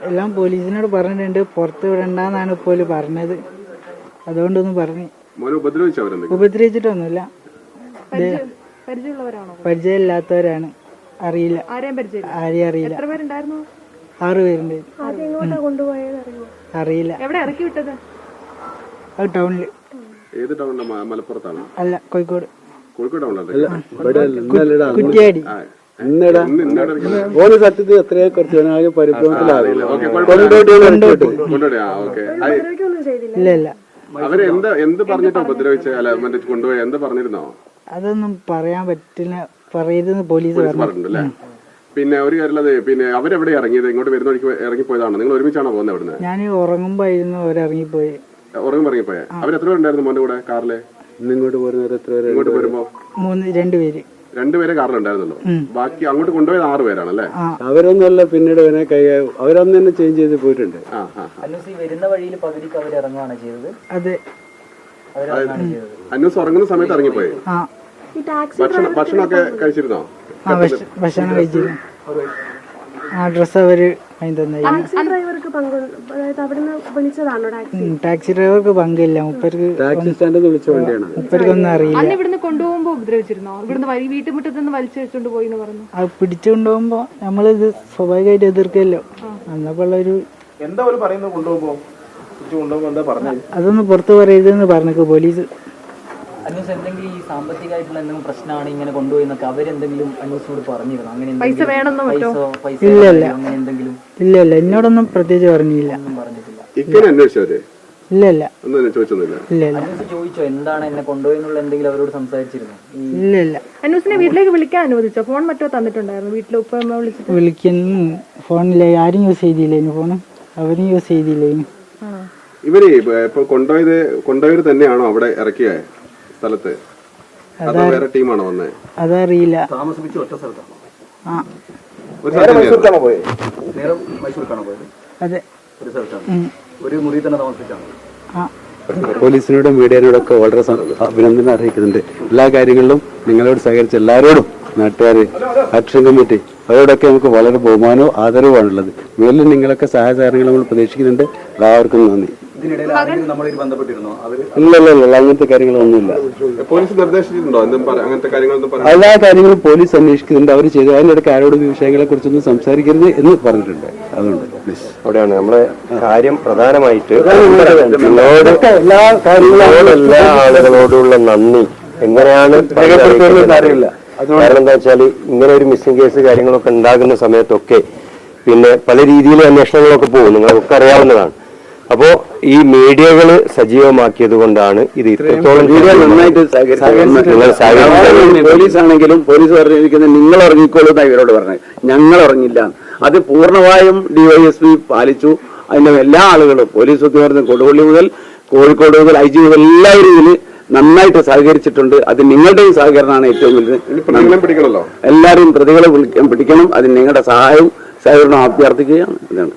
എല്ലാം പോലീസിനോട് പറഞ്ഞിട്ടുണ്ട്, പുറത്ത് വിടണ്ടെന്നാണ് ഇപ്പോൾ പറഞ്ഞത്. അതുകൊണ്ടൊന്നും പറഞ്ഞു. ഉപദ്രവിച്ചിട്ടൊന്നുമില്ല, പരിചയമില്ലാത്തവരാണ്, അറിയില്ല, ആരെയും അറിയില്ല. 6 പേരുണ്ടായിരുന്നു. അറിയില്ല. അത് ടൗണില്. അല്ല, കോഴിക്കോട് കുറ്റിയാടി. സത്യത്തിൽ എത്രയോ കുറച്ച് ഇല്ല. അതൊന്നും പറയാൻ പറ്റില്ല, പറയരുതെന്ന് പോലീസ് പറഞ്ഞിട്ടുണ്ടല്ലേ. പിന്നെ ഒരു കാര്യമുള്ളത്, പിന്നെ അവരെവിടെ ഇറങ്ങിയത്? ഇങ്ങോട്ട് വരുന്ന വഴിക്ക് ഇറങ്ങിപ്പോയതാണോ? നിങ്ങൾ ഒരുമിച്ചാണോ പോകുന്നത്? അവിടുന്ന് ഞാൻ ഉറങ്ങുമ്പോ അവരിറങ്ങിപ്പോയി. അവരെത്ര പേരുണ്ടായിരുന്നു മോന്റെ കൂടെ കാറില്? ഇങ്ങോട്ട് ഇങ്ങോട്ട് വരുമ്പോ 2 പേര്. 2 പേരെ കാറിലുണ്ടായിരുന്നല്ലോ. ബാക്കി അങ്ങോട്ട് കൊണ്ടുപോയത് 6 പേരാണല്ലേ? അവരൊന്നുമല്ല, പിന്നീട് അവരൊന്നും തന്നെ ചേഞ്ച് ചെയ്ത് പോയിട്ടുണ്ട്. വരുന്ന വഴിയിൽ പകുതിക്ക് അവർ ഇറങ്ങുകയാണ് ചെയ്തത്. അതെ, അന്വേഷണം ഉറങ്ങുന്ന സമയത്ത് ഇറങ്ങിപ്പോയി. ഭക്ഷണമൊക്കെ കഴിച്ചിരുന്നോ? ഭക്ഷണം കഴിച്ചിരുന്നു. ഡ്രസ് അവര് ടാക്സി ഡ്രൈവർക്ക് പങ്കില്ല. മുപ്പർക്കൊന്നും അറിയില്ല. കൊണ്ടുപോകുമ്പോ ഉപദ്രവിച്ചിരുന്നോ? ഇവിടുന്ന് വീട്ടുമുറ്റത്ത് വലിച്ചെടുത്തോണ്ട് പോയി പറഞ്ഞു. അത് പിടിച്ചുകൊണ്ടുപോകുമ്പോ നമ്മളിത് സ്വാഭാവികമായിട്ട് എതിർക്കല്ലോ. അന്നപ്പോളൊരു അതൊന്നും പുറത്ത് പറയരുതെന്ന് പറഞ്ഞു പോലീസ്. അന്വേഷണം എന്തെങ്കിലും ഈ സാമ്പത്തികമായിട്ടുള്ള എന്തെങ്കിലും പ്രശ്നമാണ് ഇങ്ങനെ കൊണ്ടുപോയി അവരെന്തെങ്കിലും അന്വേഷണോട് പറഞ്ഞിരുന്നു? അങ്ങനെ ഇല്ല, എന്നോടൊന്നും പ്രത്യേകിച്ച് പറഞ്ഞില്ല. ഇല്ല. ചോദിച്ചോ എന്താണ് എന്നെ കൊണ്ടുപോയെന്നുള്ള എന്തെങ്കിലും അവരോട് സംസാരിച്ചിരുന്നു? ഇല്ല. അന്വേഷണ വീട്ടിലേക്ക് വിളിക്കാൻ അനുവദിച്ചോ? ഫോൺ മറ്റോ തന്നിട്ടുണ്ടായിരുന്നു? വീട്ടിലെ ഉപ്പ വിളിച്ചിട്ട് വിളിക്കുന്നു. ഫോണില്ല, ആരും യൂസ് ചെയ്തില്ലേനു, ഫോണ് അവരും യൂസ് ചെയ്തില്ലേനു. ഇവര് ഇപ്പൊ കൊണ്ടുപോയത് തന്നെയാണോ അവിടെ ഇറക്കിയ സ്ഥലത്ത്? വേറെ ടീമാണോ വന്നത്? അതറിയില്ല. അതെ. പോലീസിനോടും മീഡിയനോടൊക്കെ വളരെ അഭിനന്ദനം അറിയിക്കുന്നുണ്ട്. എല്ലാ കാര്യങ്ങളിലും നിങ്ങളോട് സഹകരിച്ച എല്ലാവരോടും, നാട്ടുകാര്, ആക്ഷൻ കമ്മിറ്റി, അവരോടൊക്കെ നമുക്ക് വളരെ ബഹുമാനവും ആദരവുമാണുള്ളത്. മേലിൽ നിങ്ങളൊക്കെ സഹായ സഹകരണങ്ങൾ നമ്മൾ പ്രതീക്ഷിക്കുന്നുണ്ട്. എല്ലാവർക്കും നന്ദി. ഇല്ല, അങ്ങനത്തെ കാര്യങ്ങളൊന്നുമില്ല. പോലീസ് നിർദ്ദേശിച്ചിട്ടുണ്ടോ? എല്ലാ കാര്യങ്ങളും പോലീസ് അന്വേഷിക്കുന്നുണ്ട്. അവർ ചെയ്തു. അതിനിടയ്ക്ക് ആരോടും ഈ വിഷയങ്ങളെ കുറിച്ചൊന്നും സംസാരിക്കരുത് എന്ന് പറഞ്ഞിട്ടുണ്ട്. അതുകൊണ്ട് അവിടെയാണ് നമ്മളെ കാര്യം പ്രധാനമായിട്ട് എല്ലാ ആളുകളോടുള്ള നന്ദി എങ്ങനെയാണ് അറിയില്ല. കാരണം എന്താ വെച്ചാൽ ഇങ്ങനെ ഒരു മിസ്സിംഗ് കേസ് കാര്യങ്ങളൊക്കെ ഉണ്ടാകുന്ന സമയത്തൊക്കെ പിന്നെ പല രീതിയിൽ അന്വേഷണങ്ങളൊക്കെ പോകും, നിങ്ങൾക്കൊക്കെ അറിയാവുന്നതാണ്. അപ്പോ ഈ മീഡിയകൾ സജീവമാക്കിയത് കൊണ്ടാണ് ഇത് ഇത്രത്തോളം. പോലീസ് ആണെങ്കിലും പോലീസ് പറഞ്ഞിരിക്കുന്നത് നിങ്ങൾ ഇറങ്ങിക്കോളൂ എന്നാണ് ഇവരോട് പറഞ്ഞത്. ഞങ്ങൾ ഇറങ്ങില്ല. അത് പൂർണ്ണമായും ഡിവൈഎസ്പി പാലിച്ചു. അതിന്റെ എല്ലാ ആളുകളും, പോലീസ് ഉദ്യോഗസ്ഥരും കൊടുവള്ളി മുതൽ കോഴിക്കോട് മുതൽ IG മുതൽ എല്ലാവരും ഇതിന് നന്നായിട്ട് സഹകരിച്ചിട്ടുണ്ട്. അത് നിങ്ങളുടെയും സഹകരണമാണ് ഏറ്റവും വലുത്. എല്ലാവരും പ്രതികളെ പിടിക്കണം. അതിന് നിങ്ങളുടെ സഹായവും സഹകരണവും അഭ്യർത്ഥിക്കുകയാണ്. ഇതാണ്.